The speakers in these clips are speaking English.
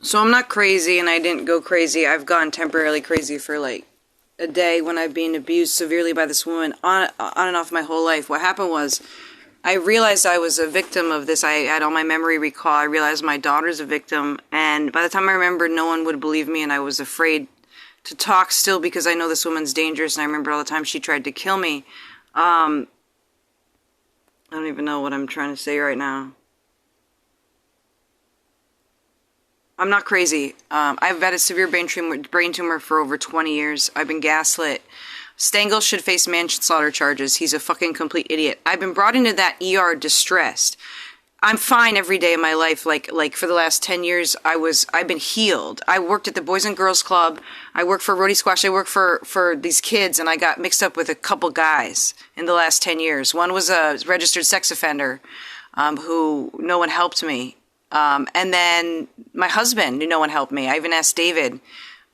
So I'm not crazy, and I didn't go crazy. I've gone temporarily crazy for like a day when I've been abused severely by this woman on and off my whole life. What happened was I realized I was a victim of this. I had all my memory recall. I realized my daughter's a victim, and by the time I remembered, no one would believe me, and I was afraid to talk still because I know this woman's dangerous, and I remember all the time she tried to kill me. I don't even know what I'm trying to say right now. I'm not crazy. I've had a severe brain tumor for over 20 years. I've been gaslit. Stengel should face manslaughter charges. He's a fucking complete idiot. I've been brought into that ER distressed. I'm fine every day of my life. Like for the last 10 years, I've been healed. I worked at the Boys and Girls Club. I worked for Roadie Squash. I worked for these kids, and I got mixed up with a couple guys in the last 10 years. One was a registered sex offender, who no one helped me. And then my husband, no one helped me. I even asked David.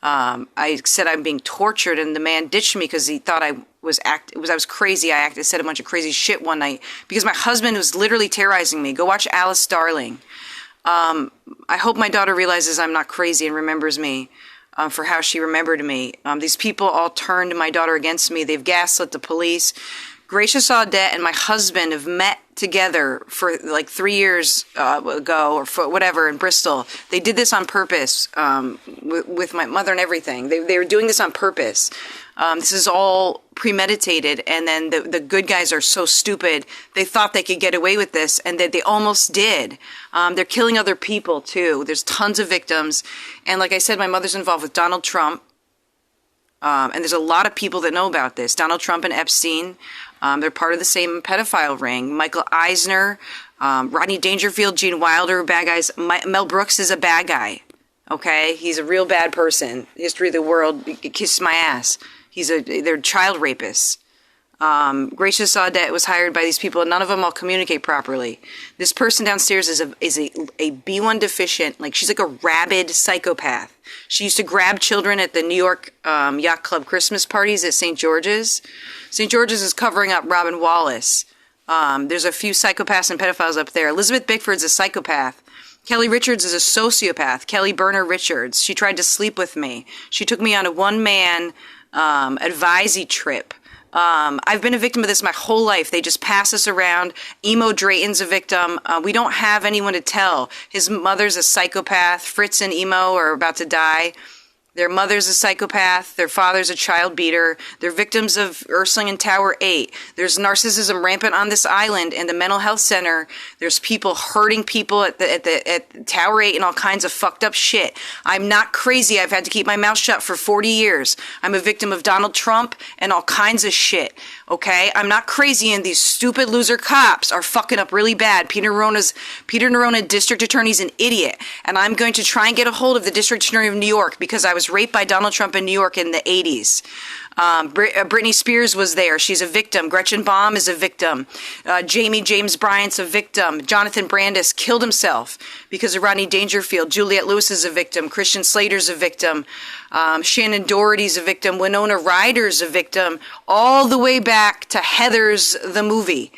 I said I'm being tortured, and the man ditched me because he thought I was crazy. I said a bunch of crazy shit one night because my husband was literally terrorizing me. Go watch Alice Darling. I hope my daughter realizes I'm not crazy and remembers me for how she remembered me. These people all turned my daughter against me. They've gaslit the police. Gracious Audette and my husband have met together for like 3 years ago or for whatever in Bristol. They did this on purpose with my mother and everything. They were doing this on purpose. This is all premeditated, and then the good guys are so stupid. They thought they could get away with this, and that they almost did. They're killing other people too. There's tons of victims, and like I said, my mother's involved with Donald Trump. And there's a lot of people that know about this. Donald Trump and Epstein, they're part of the same pedophile ring. Michael Eisner, Rodney Dangerfield, Gene Wilder, bad guys. Mel Brooks is a bad guy. Okay? He's a real bad person. History of the world, kiss my ass. They're child rapists. Gracious Audette was hired by these people, and none of them all communicate properly. This person downstairs is a B1 deficient, like she's like a rabid psychopath. She used to grab children at the New York Yacht Club Christmas parties at St. George's. St. George's is covering up Robin Wallace. There's a few psychopaths and pedophiles up there. Elizabeth Bickford's a psychopath. Kelly Richards is a sociopath. Kelly Berner Richards. She tried to sleep with me. She took me on a one-man advisee trip. I've been a victim of this my whole life. They just pass us around. Emo Drayton's a victim. We don't have anyone to tell. His mother's a psychopath. Fritz and Emo are about to die. Their mother's a psychopath. Their father's a child beater. They're victims of Ursuline and Tower 8. There's narcissism rampant on this island and the mental health center. There's people hurting people at Tower 8 and all kinds of fucked up shit. I'm not crazy. I've had to keep my mouth shut for 40 years. I'm a victim of Donald Trump and all kinds of shit. Okay? I'm not crazy, and these stupid loser cops are fucking up really bad. Peter Nerona, district attorney's an idiot. And I'm going to try and get a hold of the district attorney of New York because I was raped by Donald Trump in New York in the 80s. Britney Spears was there. She's a victim. Gretchen Baum is a victim. James Bryant's a victim. Jonathan Brandis killed himself because of Rodney Dangerfield. Juliette Lewis is a victim. Christian Slater's a victim. Shannon Doherty's a victim. Winona Ryder's a victim. All the way back to Heathers the movie.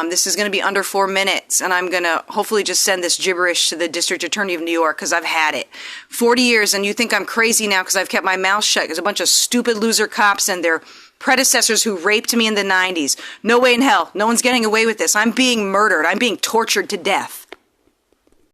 This is going to be under 4 minutes, and I'm going to hopefully just send this gibberish to the District Attorney of New York because I've had it. 40 years, and you think I'm crazy now because I've kept my mouth shut. There's a bunch of stupid loser cops and their predecessors who raped me in the 90s. No way in hell. No one's getting away with this. I'm being murdered. I'm being tortured to death.